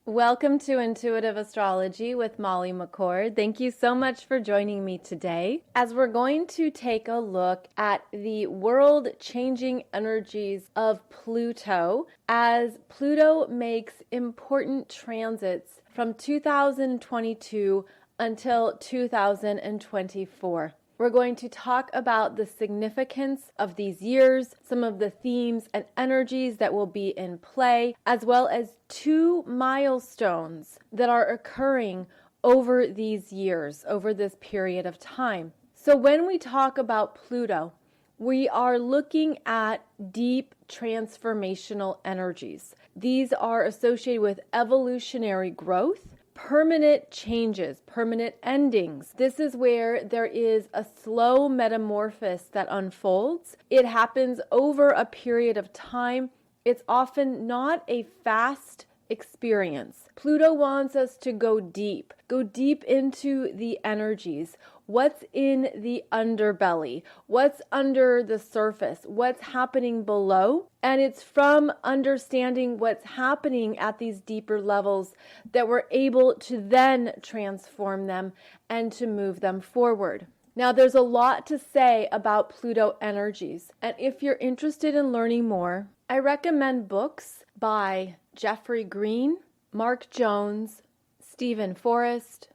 Welcome to Intuitive Astrology with Molly McCord. Thank you so much for joining me today as we're going to take a look at the world-changing energies of Pluto as Pluto makes important transits from 2022 until 2024. We're going to talk about the significance of these years, some of the themes and energies that will be in play, as well as two milestones that are occurring over these years, over this period of time. So when we talk about Pluto, we are looking at deep transformational energies. These are associated with evolutionary growth, permanent changes, permanent endings. This is where there is a slow metamorphosis that unfolds. It happens over a period of time. It's often not a fast experience. Pluto wants us to go deep into the energies. What's in the underbelly? What's under the surface? What's happening below? And it's from understanding what's happening at these deeper levels that we're able to then transform them and to move them forward. Now, there's a lot to say about Pluto energies. And if you're interested in learning more, I recommend books by Jeffrey Green, Mark Jones, Stephen Forrest,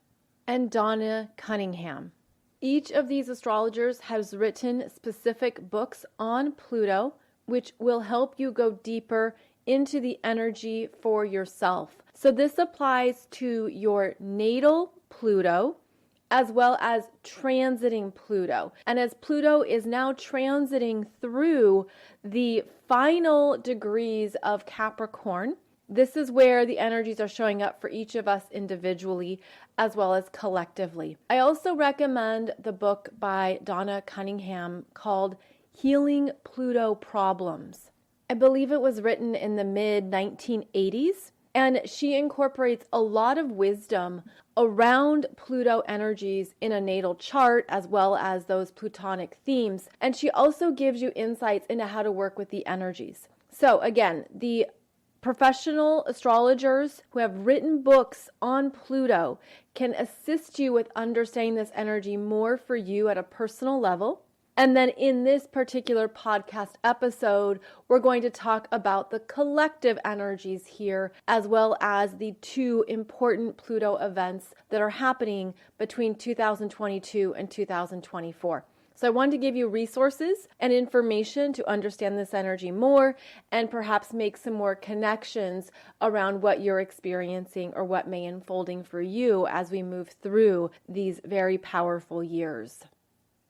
and Donna Cunningham. Each of these astrologers has written specific books on Pluto, which will help you go deeper into the energy for yourself. So this applies to your natal Pluto, as well as transiting Pluto. And as Pluto is now transiting through the final degrees of Capricorn, this is where the energies are showing up for each of us individually as well as collectively. I also recommend the book by Donna Cunningham called Healing Pluto Problems. I believe it was written in the mid-1980s, and she incorporates a lot of wisdom around Pluto energies in a natal chart as well as those Plutonic themes. And she also gives you insights into how to work with the energies. So again, the professional astrologers who have written books on Pluto can assist you with understanding this energy more for you at a personal level. And then in this particular podcast episode, we're going to talk about the collective energies here, as well as the two important Pluto events that are happening between 2022 and 2024. So I wanted to give you resources and information to understand this energy more and perhaps make some more connections around what you're experiencing or what may unfolding for you as we move through these very powerful years.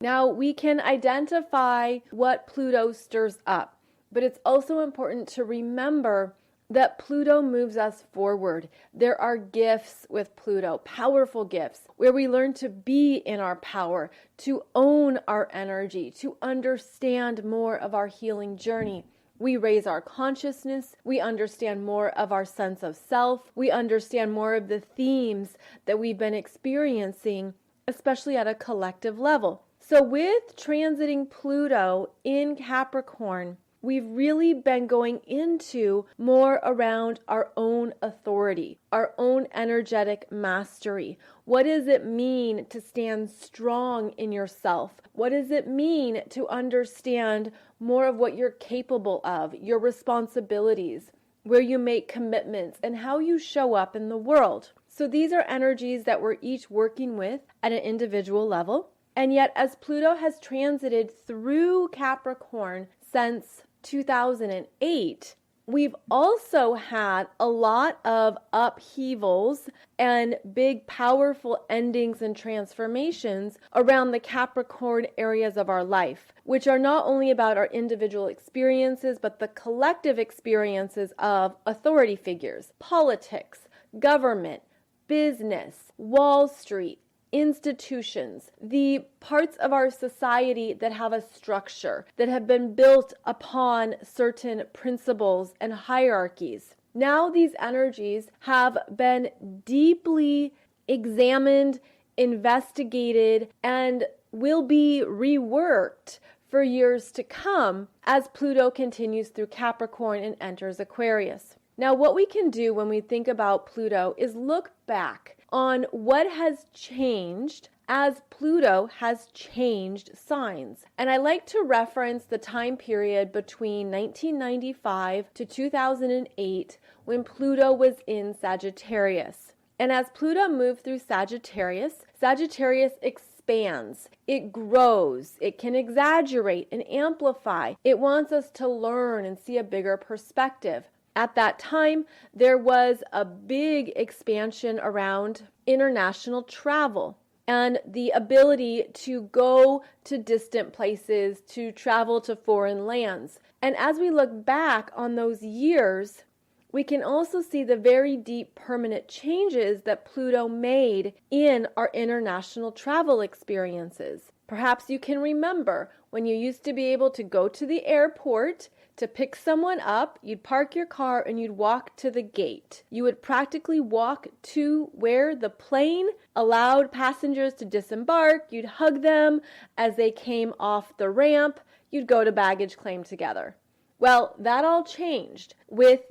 Now, we can identify what Pluto stirs up, but it's also important to remember that Pluto moves us forward. There are gifts with Pluto, powerful gifts, where we learn to be in our power, to own our energy, to understand more of our healing journey. We raise our consciousness, we understand more of our sense of self, we understand more of the themes that we've been experiencing, especially at a collective level. So with transiting Pluto in Capricorn, we've really been going into more around our own authority, our own energetic mastery. What does it mean to stand strong in yourself? What does it mean to understand more of what you're capable of, your responsibilities, where you make commitments, and how you show up in the world? So these are energies that we're each working with at an individual level. And yet, as Pluto has transited through Capricorn since 2008, we've also had a lot of upheavals and big, powerful endings and transformations around the Capricorn areas of our life, which are not only about our individual experiences, but the collective experiences of authority figures, politics, government, business, Wall Street, institutions, the parts of our society that have a structure, that have been built upon certain principles and hierarchies. Now these energies have been deeply examined, investigated, and will be reworked for years to come as Pluto continues through Capricorn and enters Aquarius. Now, what we can do when we think about Pluto is look back on what has changed as Pluto has changed signs. And I like to reference the time period between 1995 to 2008 when Pluto was in Sagittarius. And as Pluto moved through Sagittarius, Sagittarius expands, it grows, it can exaggerate and amplify. It wants us to learn and see a bigger perspective. At that time, there was a big expansion around international travel and the ability to go to distant places, to travel to foreign lands. And as we look back on those years, we can also see the very deep permanent changes that Pluto made in our international travel experiences. Perhaps you can remember when you used to be able to go to the airport to pick someone up, you'd park your car and you'd walk to the gate. You would practically walk to where the plane allowed passengers to disembark. You'd hug them as they came off the ramp. You'd go to baggage claim together. Well, that all changed with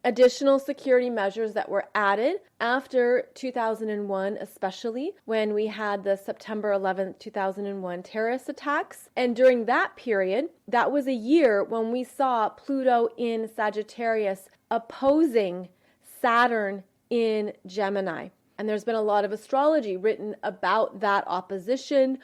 additional security measures that were added after 2001, especially when we had the September 11th, 2001 terrorist attacks. And during that period, that was a year when we saw Pluto in Sagittarius opposing Saturn in Gemini. And there's been a lot of astrology written about that opposition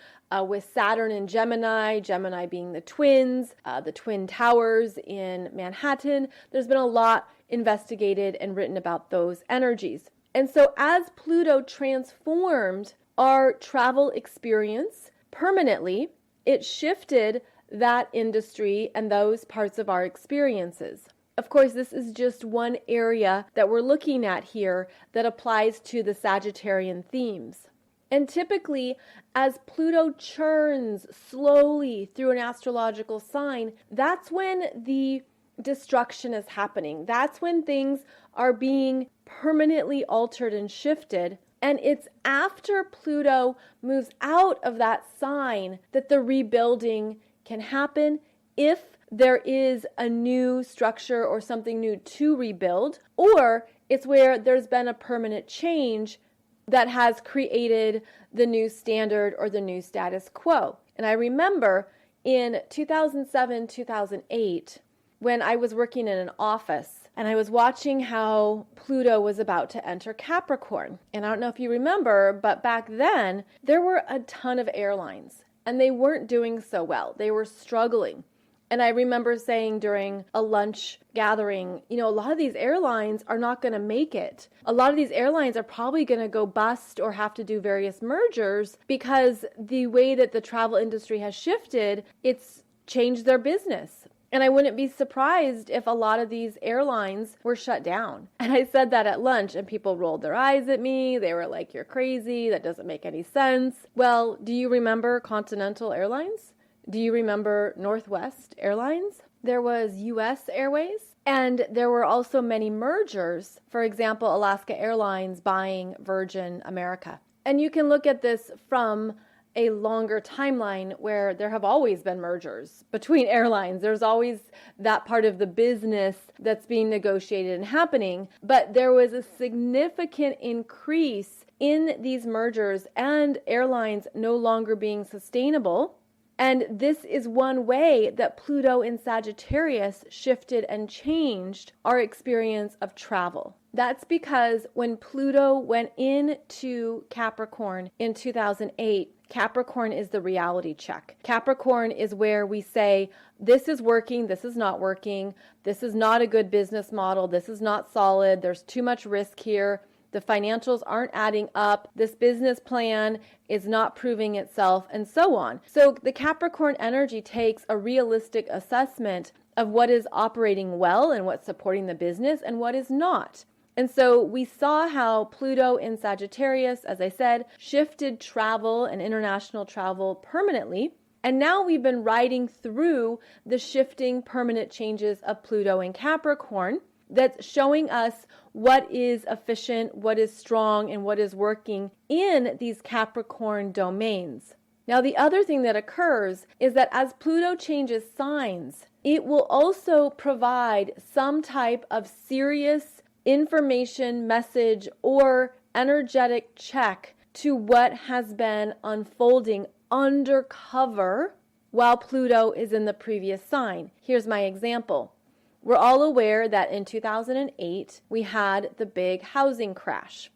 with Saturn in Gemini, Gemini being the twins, the Twin Towers in Manhattan. There's been a lot investigated and written about those energies. And so as Pluto transformed our travel experience permanently, it shifted that industry and those parts of our experiences. Of course, this is just one area that we're looking at here that applies to the Sagittarian themes. And typically, as Pluto churns slowly through an astrological sign, that's when the destruction is happening. That's when things are being permanently altered and shifted. And it's after Pluto moves out of that sign that the rebuilding can happen, if there is a new structure or something new to rebuild, or it's where there's been a permanent change that has created the new standard or the new status quo. And I remember in 2007, 2008, when I was working in an office and I was watching how Pluto was about to enter Capricorn. And I don't know if you remember, but back then there were a ton of airlines and they weren't doing so well. They were struggling. And I remember saying during a lunch gathering, a lot of these airlines are not going to make it. A lot of these airlines are probably going to go bust or have to do various mergers because the way that the travel industry has shifted, it's changed their business. And I wouldn't be surprised if a lot of these airlines were shut down. And I said that at lunch and people rolled their eyes at me. They were like, "You're crazy. That doesn't make any sense." Well, do you remember Continental Airlines? Do you remember Northwest Airlines? There was US Airways, and there were also many mergers. For example, Alaska Airlines buying Virgin America. And you can look at this from a longer timeline where there have always been mergers between airlines. There's always that part of the business that's being negotiated and happening, but there was a significant increase in these mergers and airlines no longer being sustainable. And this is one way that Pluto in Sagittarius shifted and changed our experience of travel. That's because when Pluto went into Capricorn in 2008, Capricorn is the reality check. Capricorn is where we say, this is working, this is not working, this is not a good business model, this is not solid, there's too much risk here, the financials aren't adding up, this business plan is not proving itself, and so on. So the Capricorn energy takes a realistic assessment of what is operating well and what's supporting the business and what is not. And so we saw how Pluto in Sagittarius, as I said, shifted travel and international travel permanently. And now we've been riding through the shifting permanent changes of Pluto in Capricorn that's showing us what is efficient, what is strong, and what is working in these Capricorn domains. Now, the other thing that occurs is that as Pluto changes signs, it will also provide some type of serious information, message, or energetic check to what has been unfolding undercover while Pluto is in the previous sign. Here's my example. We're all aware that in 2008, we had the big housing crash.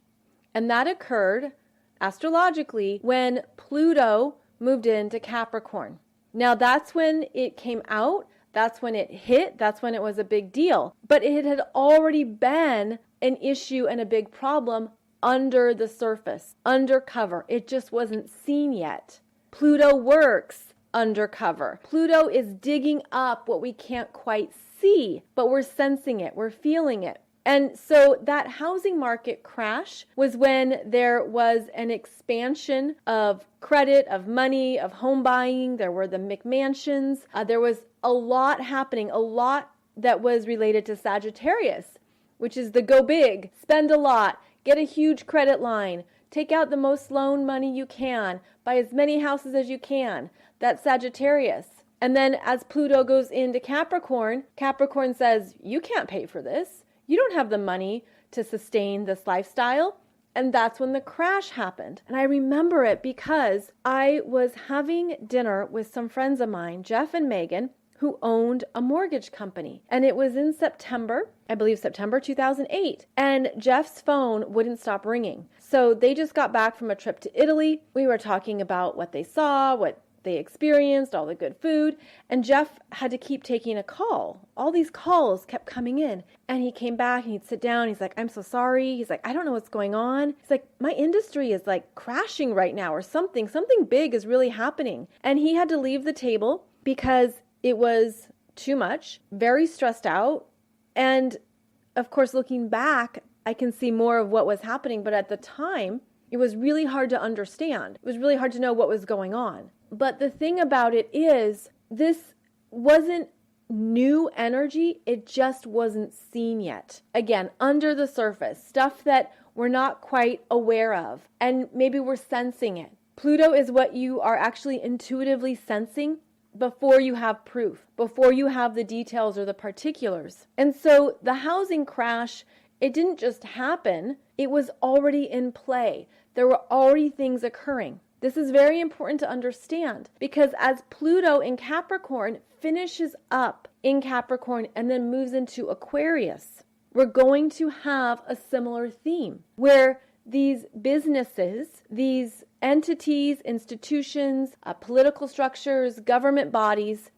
And that occurred astrologically when Pluto moved into Capricorn. Now, that's when it came out. That's when it hit. That's when it was a big deal. But it had already been an issue and a big problem under the surface, undercover. It just wasn't seen yet. Pluto works undercover. Pluto is digging up what we can't quite see, but we're sensing it, we're feeling it. And so that housing market crash was when there was an expansion of credit, of money, of home buying. There were the McMansions. There was a lot happening, a lot that was related to Sagittarius, which is the go big, spend a lot, get a huge credit line, take out the most loan money you can, buy as many houses as you can. That's Sagittarius. And then as Pluto goes into Capricorn, Capricorn says, you can't pay for this. You don't have the money to sustain this lifestyle. And that's when the crash happened. And I remember it because I was having dinner with some friends of mine, Jeff and Megan, who owned a mortgage company. And it was in September, I believe September 2008. And Jeff's phone wouldn't stop ringing. So they just got back from a trip to Italy. We were talking about what they saw, what they experienced, all the good food. And Jeff had to keep taking a call. All these calls kept coming in. And he came back and he'd sit down. He's like, I'm so sorry. He's like, I don't know what's going on. He's like, my industry is like crashing right now or something. Something big is really happening. And he had to leave the table because it was too much, very stressed out. And of course, looking back, I can see more of what was happening. But at the time, it was really hard to understand. It was really hard to know what was going on. But the thing about it is, this wasn't new energy. It just wasn't seen yet. Again, under the surface, stuff that we're not quite aware of. And maybe we're sensing it. Pluto is what you are actually intuitively sensing before you have proof, before you have the details or the particulars. And so the housing crash, it didn't just happen. It was already in play. There were already things occurring. This is very important to understand because as Pluto in Capricorn finishes up in Capricorn and then moves into Aquarius, we're going to have a similar theme where these businesses, these entities, institutions, political structures, government bodies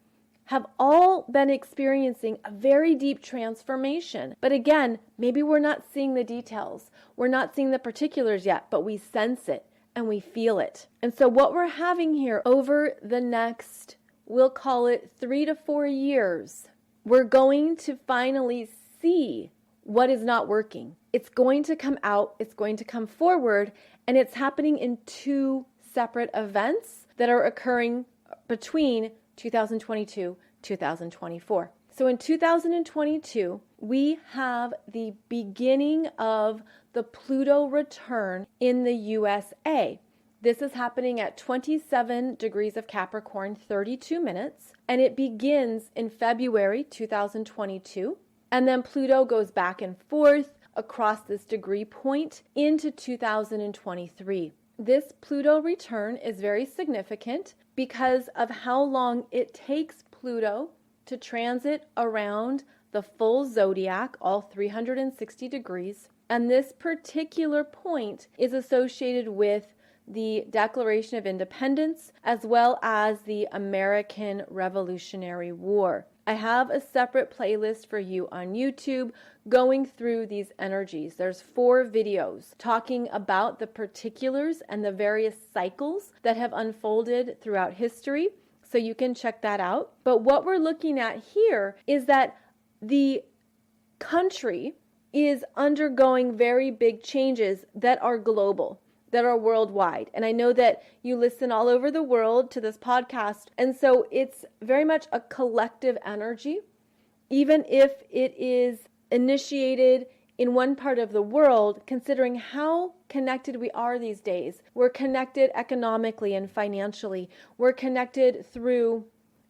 have all been experiencing a very deep transformation. But again, maybe we're not seeing the details. We're not seeing the particulars yet, but we sense it and we feel it. And so what we're having here over the next, we'll call it 3 to 4 years, we're going to finally see what is not working. It's going to come out, it's going to come forward, and it's happening in 2 separate events that are occurring between 2022, 2024. So in 2022, we have the beginning of the Pluto return in the USA. This is happening at 27 degrees of Capricorn, 32 minutes, and it begins in February 2022. And then Pluto goes back and forth across this degree point into 2023. This Pluto return is very significant because of how long it takes Pluto to transit around the full zodiac, all 360 degrees. And this particular point is associated with the Declaration of Independence as well as the American Revolutionary War. I have a separate playlist for you on YouTube going through these energies. There's 4 videos talking about the particulars and the various cycles that have unfolded throughout history, so you can check that out. But what we're looking at here is that the country is undergoing very big changes that are global, that are worldwide. And I know that you listen all over the world to this podcast. And so it's very much a collective energy, even if it is initiated in one part of the world, considering how connected we are these days. We're connected economically and financially. We're connected through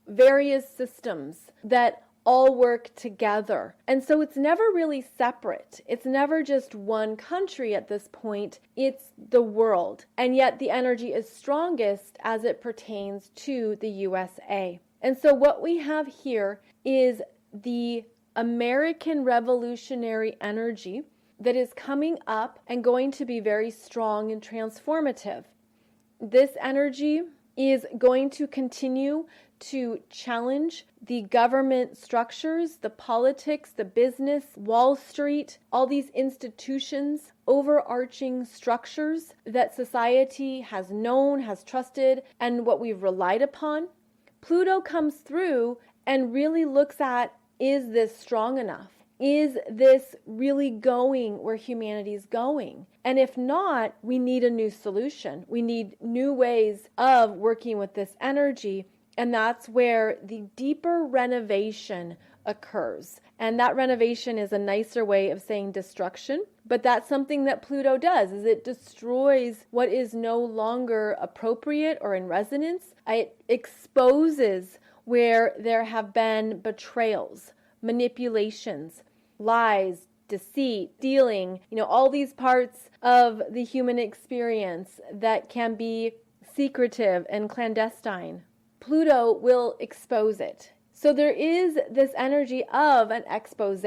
various systems that all work together. And so it's never really separate. It's never just one country at this point. It's the world. And yet the energy is strongest as it pertains to the USA. And so what we have here is the American revolutionary energy that is coming up and going to be very strong and transformative. This energy is going to continue to challenge the government structures, the politics, the business, Wall Street, all these institutions, overarching structures that society has known, has trusted, and what we've relied upon. Pluto comes through and really looks at, is this strong enough? Is this really going where humanity is going? And if not, we need a new solution. We need new ways of working with this energy. And that's where the deeper renovation occurs. And that renovation is a nicer way of saying destruction. But that's something that Pluto does, is it destroys what is no longer appropriate or in resonance. It exposes where there have been betrayals, manipulations, lies, deceit, stealing, all these parts of the human experience that can be secretive and clandestine. Pluto will expose it. So there is this energy of an expose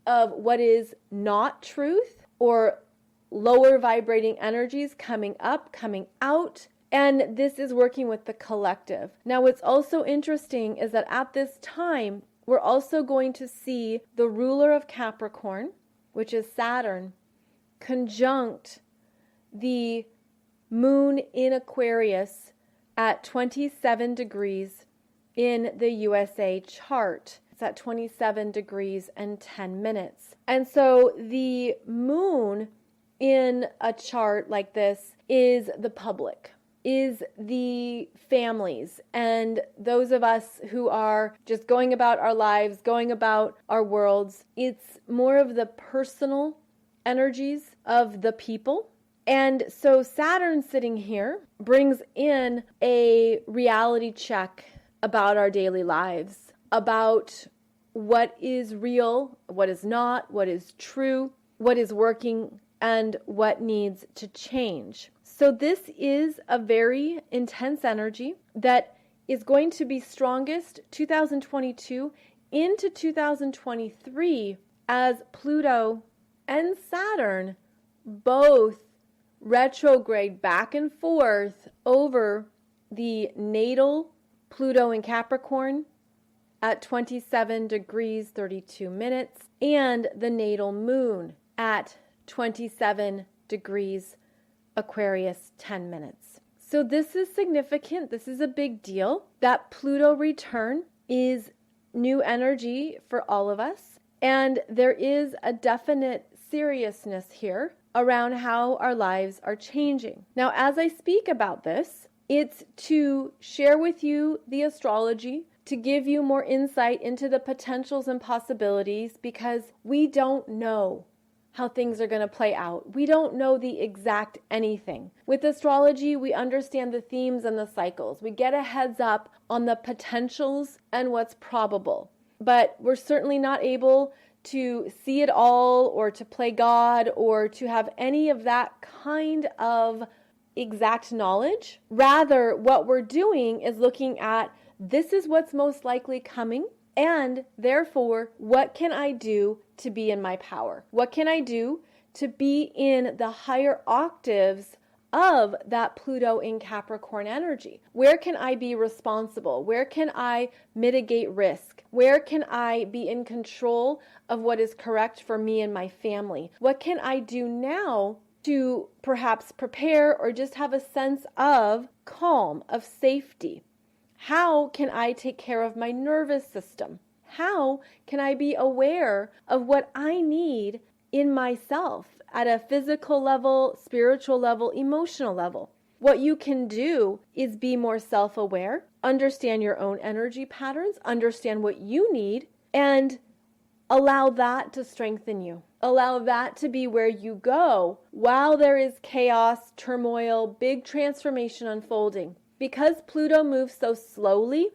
of what is not truth or lower vibrating energies coming up, coming out. And this is working with the collective. Now, what's also interesting is that at this time, we're also going to see the ruler of Capricorn, which is Saturn, conjunct the moon in Aquarius at 27 degrees in the USA chart. It's at 27 degrees and 10 minutes. And so the moon in a chart like this is the public, is the families, and those of us who are just going about our lives, going about our worlds. It's more of the personal energies of the people. And so Saturn sitting here brings in a reality check about our daily lives, about what is real, what is not, what is true, what is working, and what needs to change. So this is a very intense energy that is going to be strongest 2022 into 2023 as Pluto and Saturn both retrograde back and forth over the natal Pluto in Capricorn at 27 degrees 32 minutes and the natal moon at 27 degrees Aquarius 10 minutes. So this is significant. This is a big deal. That Pluto return is new energy for all of us. And there is a definite seriousness here around how our lives are changing. Now, as I speak about this, it's to share with you the astrology, to give you more insight into the potentials and possibilities, because we don't know how things are going to play out. We don't know the exact anything. With astrology, we understand the themes and the cycles. We get a heads up on the potentials and what's probable. But we're certainly not able to see it all or to play God or to have any of that kind of exact knowledge. Rather, what we're doing is looking at this is what's most likely coming. And therefore, what can I do to be in my power? What can I do to be in the higher octaves of that Pluto in Capricorn energy? Where can I be responsible? Where can I mitigate risk? Where can I be in control of what is correct for me and my family? What can I do now to perhaps prepare or just have a sense of calm, of safety? How can I take care of my nervous system? How can I be aware of what I need in myself at a physical level, spiritual level, emotional level? What you can do is be more self-aware, understand your own energy patterns, understand what you need, and allow that to strengthen you. Allow that to be where you go while there is chaos, turmoil, big transformation unfolding. Because Pluto moves so slowly,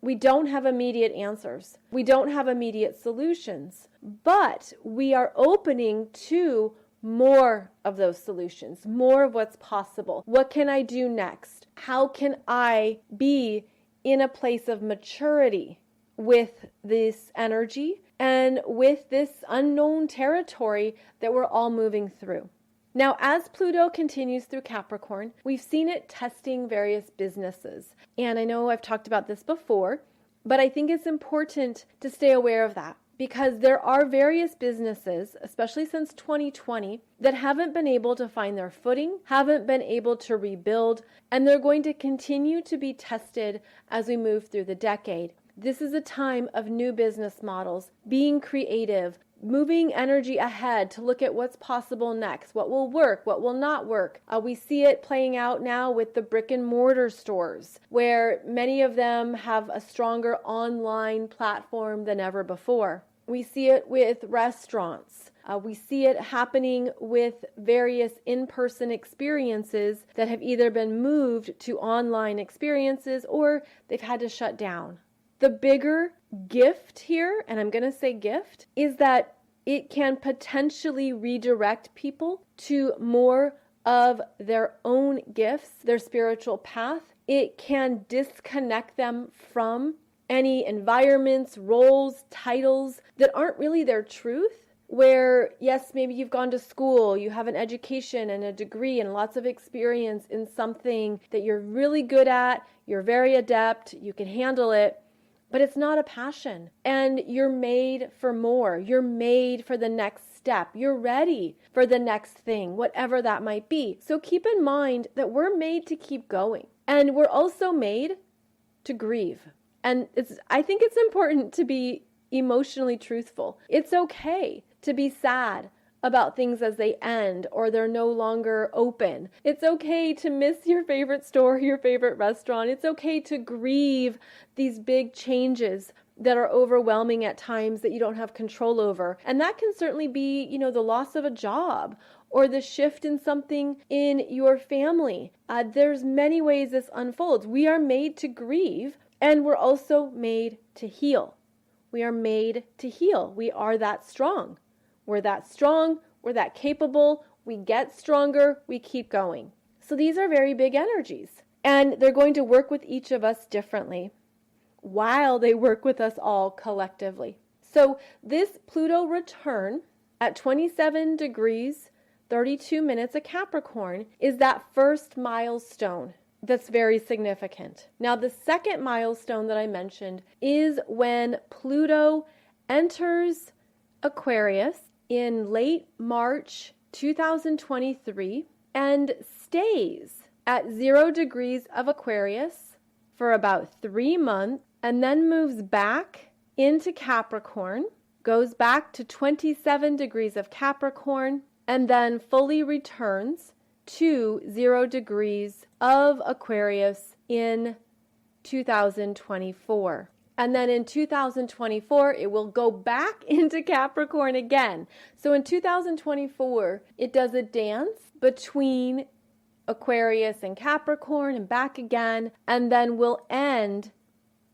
we don't have immediate answers. We don't have immediate solutions, but we are opening to more of those solutions, more of what's possible. What can I do next? How can I be in a place of maturity with this energy and with this unknown territory that we're all moving through? Now, as Pluto continues through Capricorn, we've seen it testing various businesses. And I know I've talked about this before, but I think it's important to stay aware of that, because there are various businesses, especially since 2020, that haven't been able to find their footing, haven't been able to rebuild, and they're going to continue to be tested as we move through the decade. This is a time of new business models, being creative, moving energy ahead to look at what's possible next, what will work, what will not work. We see it playing out now with the brick and mortar stores, where many of them have a stronger online platform than ever before. We see it with restaurants. We see it happening with various in-person experiences that have either been moved to online experiences or they've had to shut down. The bigger gift here, and I'm going to say gift, is that it can potentially redirect people to more of their own gifts, their spiritual path. It can disconnect them from any environments, roles, titles that aren't really their truth. Where, yes, maybe you've gone to school, you have an education and a degree and lots of experience in something that you're really good at, you're very adept, you can handle it, but it's not a passion. And you're made for more. You're made for the next step. You're ready for the next thing, whatever that might be. So keep in mind that we're made to keep going. And we're also made to grieve. And I think it's important to be emotionally truthful. It's okay to be sad about things as they end or they're no longer open. It's okay to miss your favorite store, your favorite restaurant. It's okay to grieve these big changes that are overwhelming at times that you don't have control over. And that can certainly be, the loss of a job or the shift in something in your family. There's many ways this unfolds. We are made to grieve, and we're also made to heal. We are made to heal. We are that strong. We're that strong. We're that capable. We get stronger. We keep going. So these are very big energies, and they're going to work with each of us differently while they work with us all collectively. So this Pluto return at 27 degrees, 32 minutes of Capricorn is that first milestone that's very significant. Now, the second milestone that I mentioned is when Pluto enters Aquarius in late March 2023 and stays at 0 degrees of Aquarius for about 3 months and then moves back into Capricorn, goes back to 27 degrees of Capricorn, and then fully returns to 0 degrees of Aquarius in 2024. And then in 2024, it will go back into Capricorn again. So in 2024, it does a dance between Aquarius and Capricorn and back again, and then will end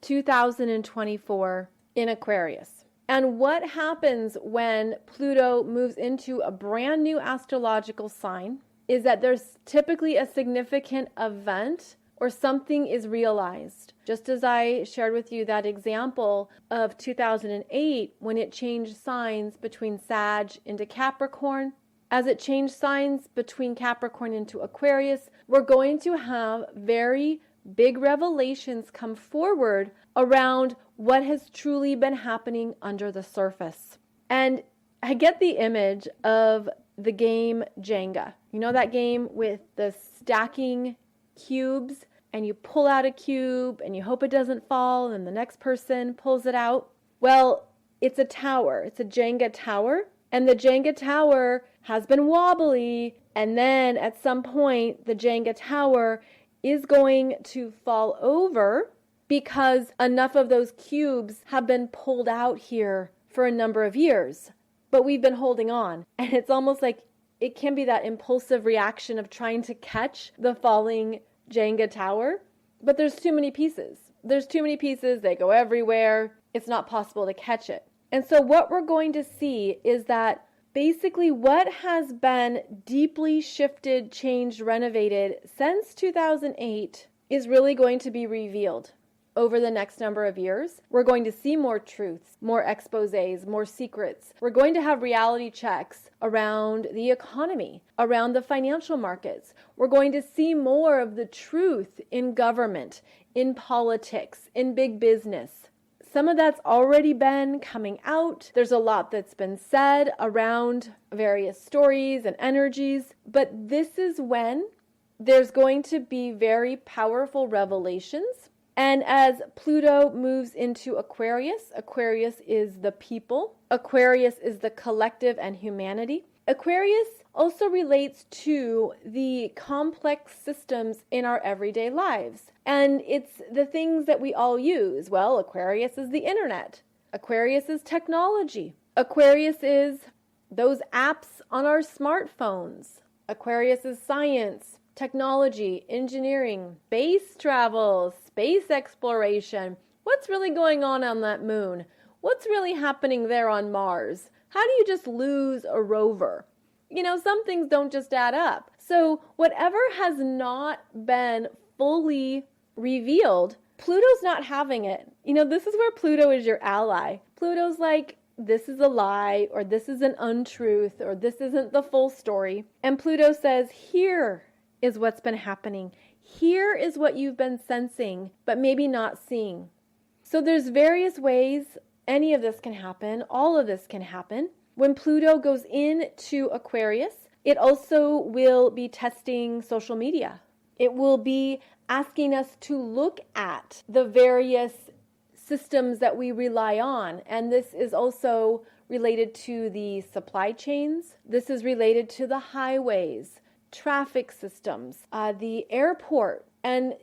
2024 in Aquarius. And what happens when Pluto moves into a brand new astrological sign is that there's typically a significant event or something is realized. Just as I shared with you that example of 2008 when it changed signs between Sag into Capricorn, as it changed signs between Capricorn into Aquarius, we're going to have very big revelations come forward around what has truly been happening under the surface. And I get the image of the game Jenga. You know that game with the stacking cubes, and you pull out a cube and you hope it doesn't fall and the next person pulls it out? Well, it's a tower. It's a Jenga tower, and the Jenga tower has been wobbly, and then at some point the Jenga tower is going to fall over because enough of those cubes have been pulled out here for a number of years. but we've been holding on. And it's almost like it can be that impulsive reaction of trying to catch the falling Jenga tower, but there's too many pieces. There's too many pieces. They go everywhere. It's not possible to catch it. And so what we're going to see is that basically what has been deeply shifted, changed, renovated since 2008 is really going to be revealed over the next number of years. We're going to see more truths, more exposés, more secrets. We're going to have reality checks around the economy, around the financial markets. We're going to see more of the truth in government, in politics, in big business. Some of that's already been coming out. There's a lot that's been said around various stories and energies, but this is when there's going to be very powerful revelations. And as Pluto moves into Aquarius, Aquarius is the people. Aquarius is the collective and humanity. Aquarius also relates to the complex systems in our everyday lives. And it's the things that we all use. Well, Aquarius is the internet. Aquarius is technology. Aquarius is those apps on our smartphones. Aquarius is science, technology, engineering, space travel, space exploration. What's really going on that moon? What's really happening there on Mars? How do you just lose a rover? You know, some things don't just add up. So whatever has not been fully revealed, Pluto's not having it. You know, this is where Pluto is your ally. Pluto's like, this is a lie, or this is an untruth, or this isn't the full story. And Pluto says, here is what's been happening. Here is what you've been sensing, but maybe not seeing. So there's various ways any of this can happen. All of this can happen. When Pluto goes into Aquarius, it also will be testing social media. It will be asking us to look at the various systems that we rely on. And this is also related to the supply chains. This is related to the highways, traffic systems, the airport, and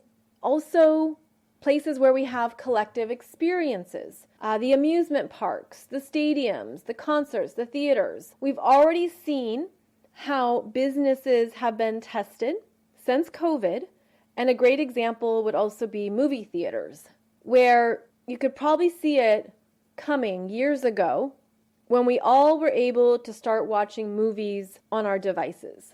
also places where we have collective experiences, the amusement parks, the stadiums, the concerts, the theaters. We've already seen how businesses have been tested since COVID, and a great example would also be movie theaters, where you could probably see it coming years ago when we all were able to start watching movies on our devices.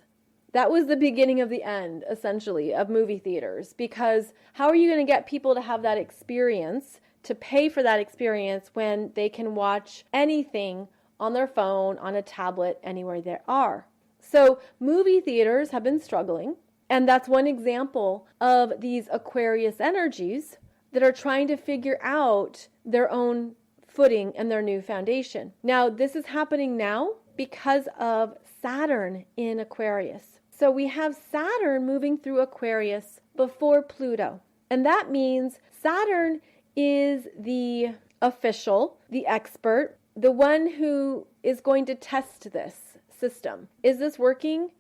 That was the beginning of the end, essentially, of movie theaters, because how are you going to get people to have that experience, to pay for that experience, when they can watch anything on their phone, on a tablet, anywhere they are? So movie theaters have been struggling, and that's one example of these Aquarius energies that are trying to figure out their own footing and their new foundation. Now, this is happening now because of Saturn in Aquarius. So we have Saturn moving through Aquarius before Pluto. And that means Saturn is the official, the expert, the one who is going to test this system. Is this working?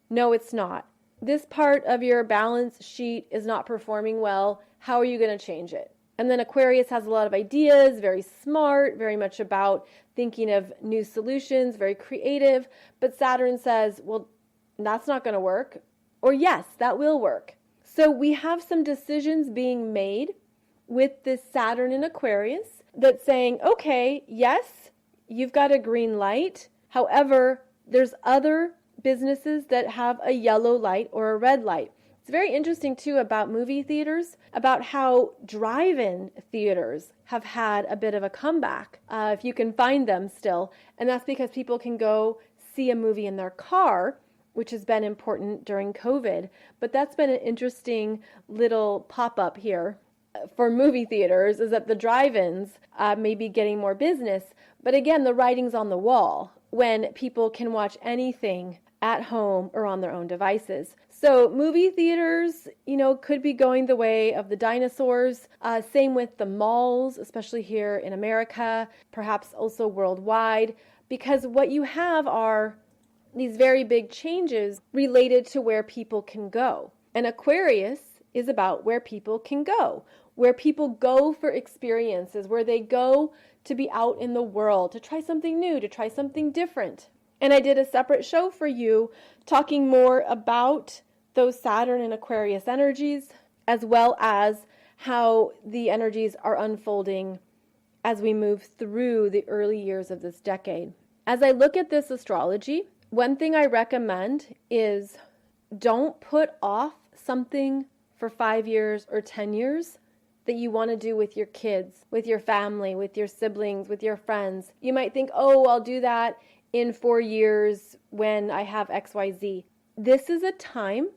No, it's not. This part of your balance sheet is not performing well. How are you going to change it? And then Aquarius has a lot of ideas, very smart, very much about thinking of new solutions, very creative. But Saturn says, well, that's not going to work. Or yes, that will work. So we have some decisions being made with this Saturn in Aquarius that's saying, okay, yes, you've got a green light. However, there's other businesses that have a yellow light or a red light. It's very interesting, too, about movie theaters, about how drive-in theaters have had a bit of a comeback, if you can find them still. And that's because people can go see a movie in their car, which has been important during COVID. But that's been an interesting little pop-up here for movie theaters, is that the drive-ins may be getting more business. But again, the writing's on the wall when people can watch anything at home or on their own devices. So movie theaters, could be going the way of the dinosaurs. Same with the malls, especially here in America, perhaps also worldwide, because what you have are these very big changes related to where people can go. And Aquarius is about where people can go, where people go for experiences, where they go to be out in the world, to try something new, to try something different. And I did a separate show for you talking more about those Saturn and Aquarius energies, as well as how the energies are unfolding as we move through the early years of this decade. As I look at this astrology, one thing I recommend is don't put off something for 5 years or 10 years that you want to do with your kids, with your family, with your siblings, with your friends. You might think, oh, I'll do that in 4 years when I have XYZ. This is a time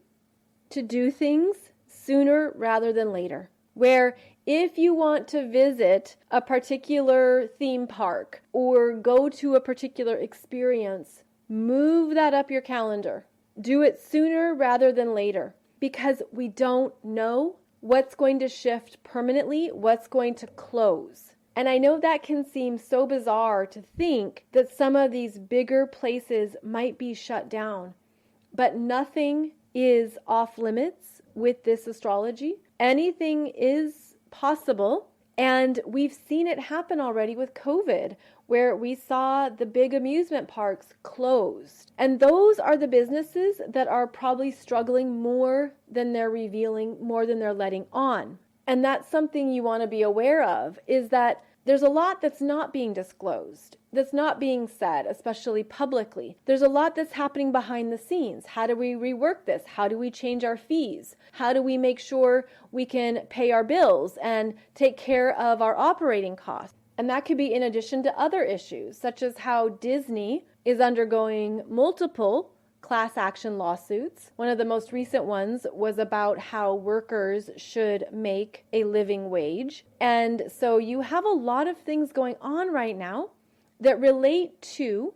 to do things sooner rather than later, where if you want to visit a particular theme park or go to a particular experience, move that up your calendar. Do it sooner rather than later, because we don't know what's going to shift permanently, what's going to close. And I know that can seem so bizarre to think that some of these bigger places might be shut down, but nothing is off limits with this astrology. Anything is possible, and we've seen it happen already with COVID, where we saw the big amusement parks closed. And those are the businesses that are probably struggling more than they're revealing, more than they're letting on. And that's something you want to be aware of, is that there's a lot that's not being disclosed, that's not being said, especially publicly. There's a lot that's happening behind the scenes. How do we rework this? How do we change our fees? How do we make sure we can pay our bills and take care of our operating costs? And that could be in addition to other issues, such as how Disney is undergoing multiple class action lawsuits. One of the most recent ones was about how workers should make a living wage. And so you have a lot of things going on right now that relate to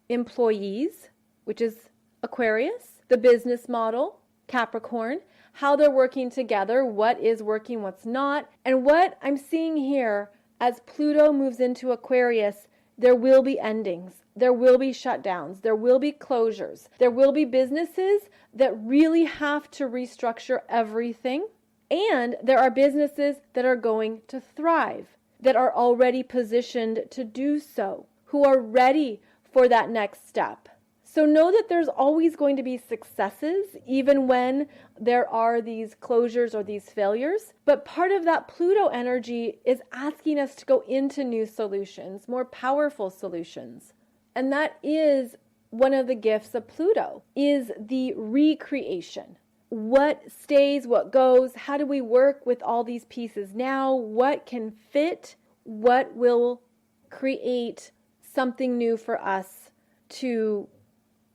employees, which is Aquarius, the business model, Capricorn, how they're working together, what is working, what's not. And what I'm seeing here, as Pluto moves into Aquarius, there will be endings. There will be shutdowns. There will be closures. There will be businesses that really have to restructure everything. And there are businesses that are going to thrive, that are already positioned to do so, who are ready for that next step. So know that there's always going to be successes, even when there are these closures or these failures. But part of that Pluto energy is asking us to go into new solutions, more powerful solutions. And that is one of the gifts of Pluto, is the recreation. What stays, what goes? How do we work with all these pieces now? What can fit? What will create something new for us to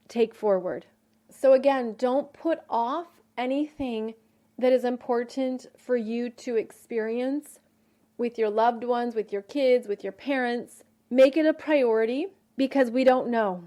take forward? So again, don't put off anything that is important for you to experience with your loved ones, with your kids, with your parents. Make it a priority, because we don't know.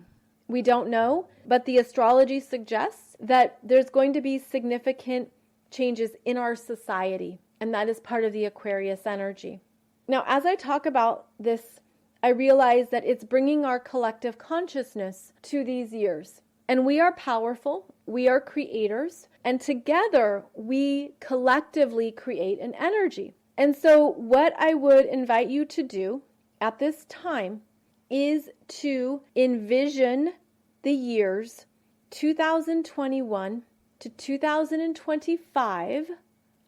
We don't know, but the astrology suggests that there's going to be significant changes in our society, and that is part of the Aquarius energy. Now, as I talk about this, I realize that it's bringing our collective consciousness to these years. And we are powerful, we are creators, and together we collectively create an energy. And so what I would invite you to do at this time is to envision the years 2021 to 2025.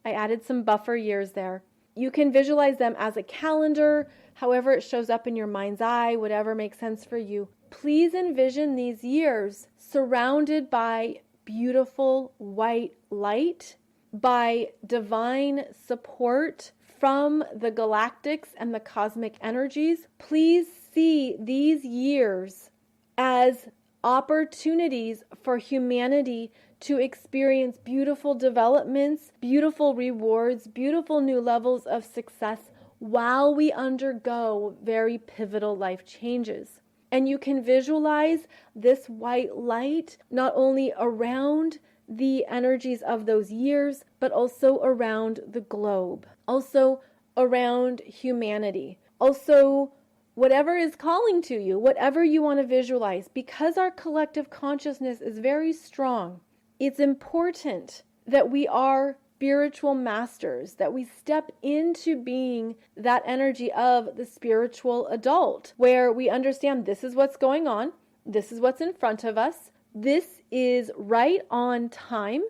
I added some buffer years there. You can visualize them as a calendar, however it shows up in your mind's eye, whatever makes sense for you. Please envision these years surrounded by beautiful white light, by divine support from the galactics and the cosmic energies. Please see these years as opportunities for humanity to experience beautiful developments, beautiful rewards, beautiful new levels of success while we undergo very pivotal life changes. And you can visualize this white light not only around the energies of those years, but also around the globe, also around humanity, also whatever is calling to you, whatever you want to visualize. Because our collective consciousness is very strong, it's important that we are spiritual masters, that we step into being that energy of the spiritual adult, where we understand this is what's going on, this is what's in front of us, this is right on time,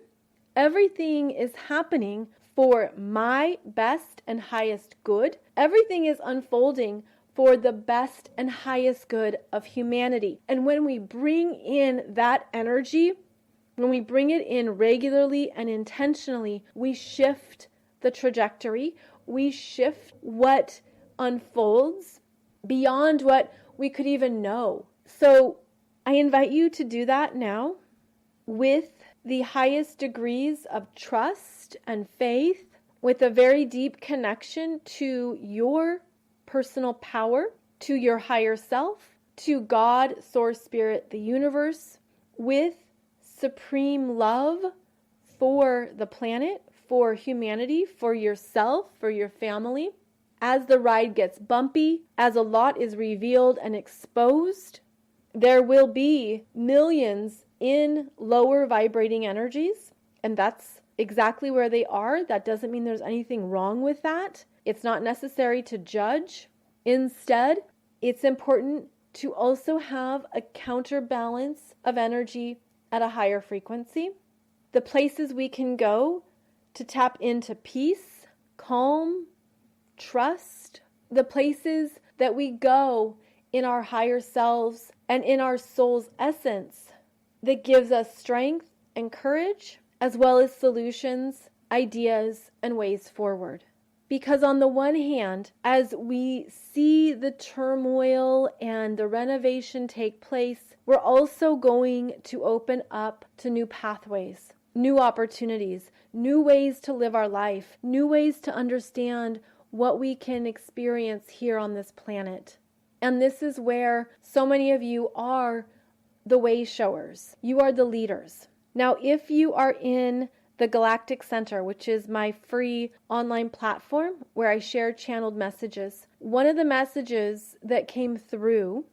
everything is happening for my best and highest good, everything is unfolding for the best and highest good of humanity. And when we bring in that energy, when we bring it in regularly and intentionally, we shift the trajectory, we shift what unfolds beyond what we could even know. So I invite you to do that now with the highest degrees of trust and faith, with a very deep connection to your personal power, to your higher self, to God, Source, Spirit, the universe, with supreme love for the planet, for humanity, for yourself, for your family. As the ride gets bumpy, as a lot is revealed and exposed, there will be millions in lower vibrating energies, and that's exactly where they are. That doesn't mean there's anything wrong with that. It's not necessary to judge. Instead, it's important to also have a counterbalance of energy at a higher frequency. The places we can go to tap into peace, calm, trust, the places that we go in our higher selves and in our soul's essence that gives us strength and courage, as well as solutions, ideas, and ways forward. Because on the one hand, as we see the turmoil and the renovation take place, we're also going to open up to new pathways, new opportunities, new ways to live our life, new ways to understand what we can experience here on this planet. And this is where so many of you are the way showers. You are the leaders. Now, if you are in the Galactic Center, which is my free online platform where I share channeled messages, one of the messages that came through,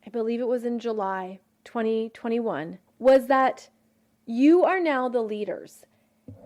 I believe it was in July 2021, was that you are now the leaders,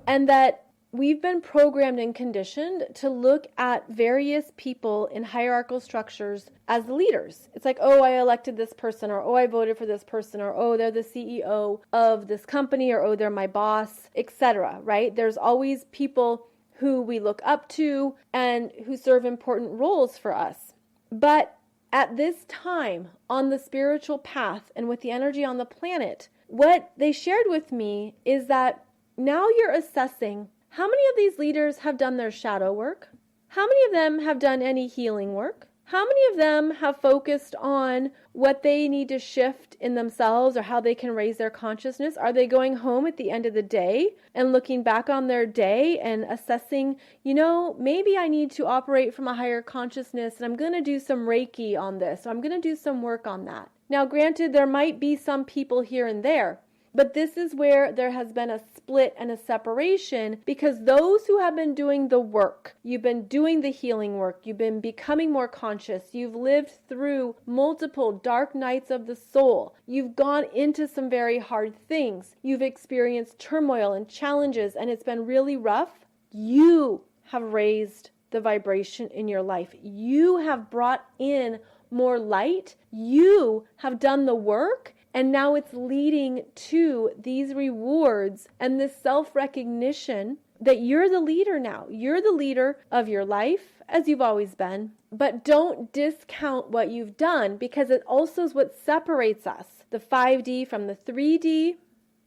and that we've been programmed and conditioned to look at various people in hierarchical structures as leaders. It's like, oh, I elected this person, or oh, I voted for this person, or oh, they're the CEO of this company, or oh, they're my boss, etc. Right? There's always people who we look up to and who serve important roles for us. But at this time on the spiritual path and with the energy on the planet, what they shared with me is that now you're assessing how many of these leaders have done their shadow work? How many of them have done any healing work? How many of them have focused on what they need to shift in themselves or how they can raise their consciousness? Are they going home at the end of the day and looking back on their day and assessing, maybe I need to operate from a higher consciousness and I'm going to do some Reiki on this, or I'm going to do some work on that. Now, granted, there might be some people here and there, but this is where there has been a split and a separation, because those who have been doing the work, you've been doing the healing work, you've been becoming more conscious, you've lived through multiple dark nights of the soul, you've gone into some very hard things, you've experienced turmoil and challenges, and it's been really rough. You have raised the vibration in your life. You have brought in more light. You have done the work. And now it's leading to these rewards and this self-recognition that you're the leader now. You're the leader of your life, as you've always been. But don't discount what you've done, because it also is what separates us. The 5D from the 3D.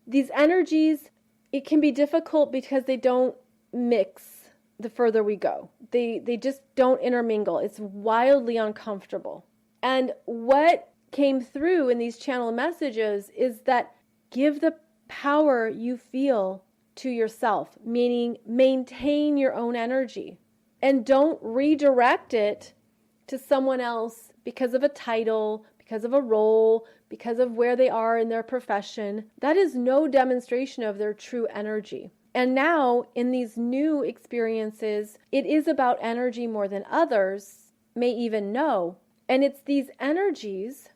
These energies, it can be difficult because they don't mix the further we go. They just don't intermingle. It's wildly uncomfortable. And what came through in these channel messages is that give the power you feel to yourself, meaning maintain your own energy and don't redirect it to someone else because of a title, because of a role, because of where they are in their profession. That is no demonstration of their true energy. And now in these new experiences, it is about energy more than others may even know. And it's these energies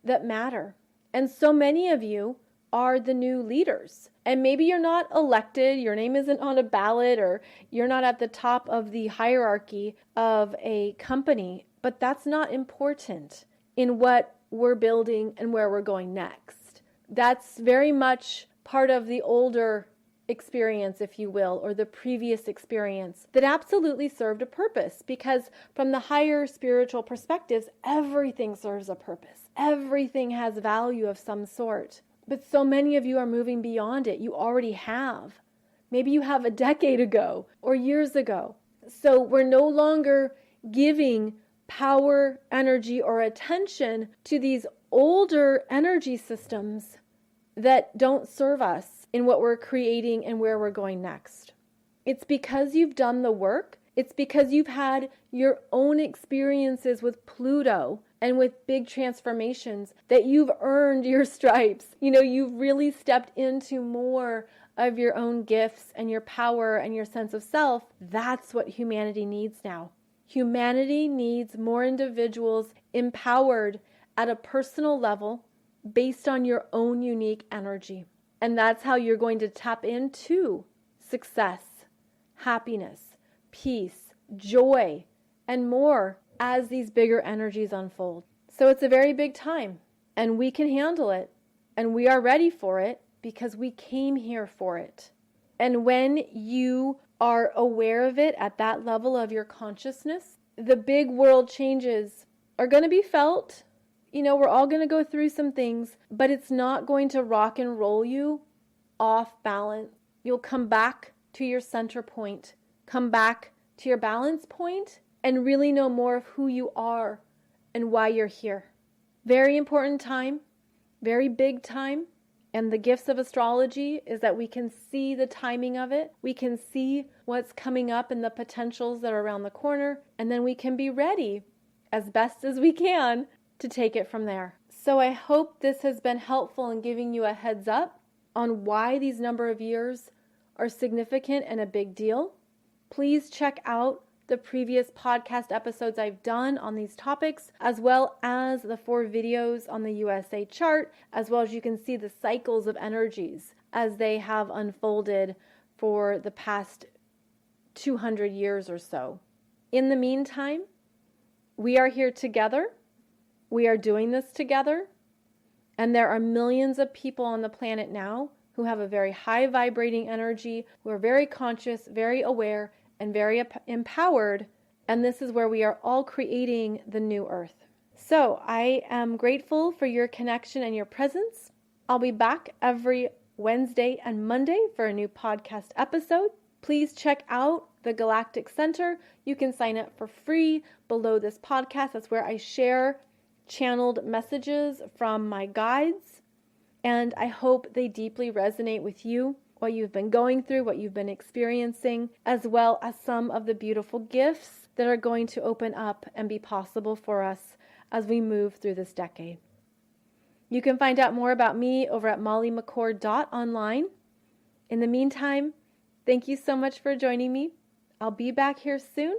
that matter. And so many of you are the new leaders. And maybe you're not elected, your name isn't on a ballot, or you're not at the top of the hierarchy of a company, but that's not important in what we're building and where we're going next. That's very much part of the older experience, if you will, or the previous experience that absolutely served a purpose, because from the higher spiritual perspectives, everything serves a purpose. Everything has value of some sort. But so many of you are moving beyond it. You already have. Maybe you have a decade ago or years ago. So we're no longer giving power, energy, or attention to these older energy systems that don't serve us in what we're creating and where we're going next. It's because you've done the work. It's because you've had your own experiences with Pluto and with big transformations that you've earned your stripes. You've really stepped into more of your own gifts and your power and your sense of self. That's what humanity needs now. Humanity needs more individuals empowered at a personal level based on your own unique energy. And that's how you're going to tap into success, happiness, peace, joy, and more as these bigger energies unfold. So it's a very big time, and we can handle it, and we are ready for it because we came here for it. And when you are aware of it at that level of your consciousness, the big world changes are going to be felt. We're all going to go through some things, but it's not going to rock and roll you off balance. You'll come back to your center point, come back to your balance point, and really know more of who you are and why you're here. Very important time, very big time. And the gifts of astrology is that we can see the timing of it. We can see what's coming up and the potentials that are around the corner. And then we can be ready as best as we can to take it from there. So I hope this has been helpful in giving you a heads up on why these number of years are significant and a big deal. Please check out the previous podcast episodes I've done on these topics, as well as the 4 videos on the USA chart, as well as you can see the cycles of energies as they have unfolded for the past 200 years or so. In the meantime, we are here together. We are doing this together. And there are millions of people on the planet now who have a very high vibrating energy, who are very conscious, very aware, and very empowered. And this is where we are all creating the new earth. So I am grateful for your connection and your presence. I'll be back every Wednesday and Monday for a new podcast episode. Please check out the Galactic Center. You can sign up for free below this podcast. That's where I share channeled messages from my guides. And I hope they deeply resonate with you, what you've been going through, what you've been experiencing, as well as some of the beautiful gifts that are going to open up and be possible for us as we move through this decade. You can find out more about me over at mollymccord.online. In the meantime, thank you so much for joining me. I'll be back here soon,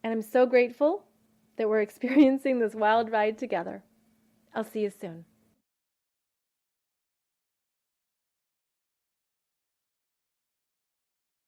and I'm so grateful that we're experiencing this wild ride together. I'll see you soon.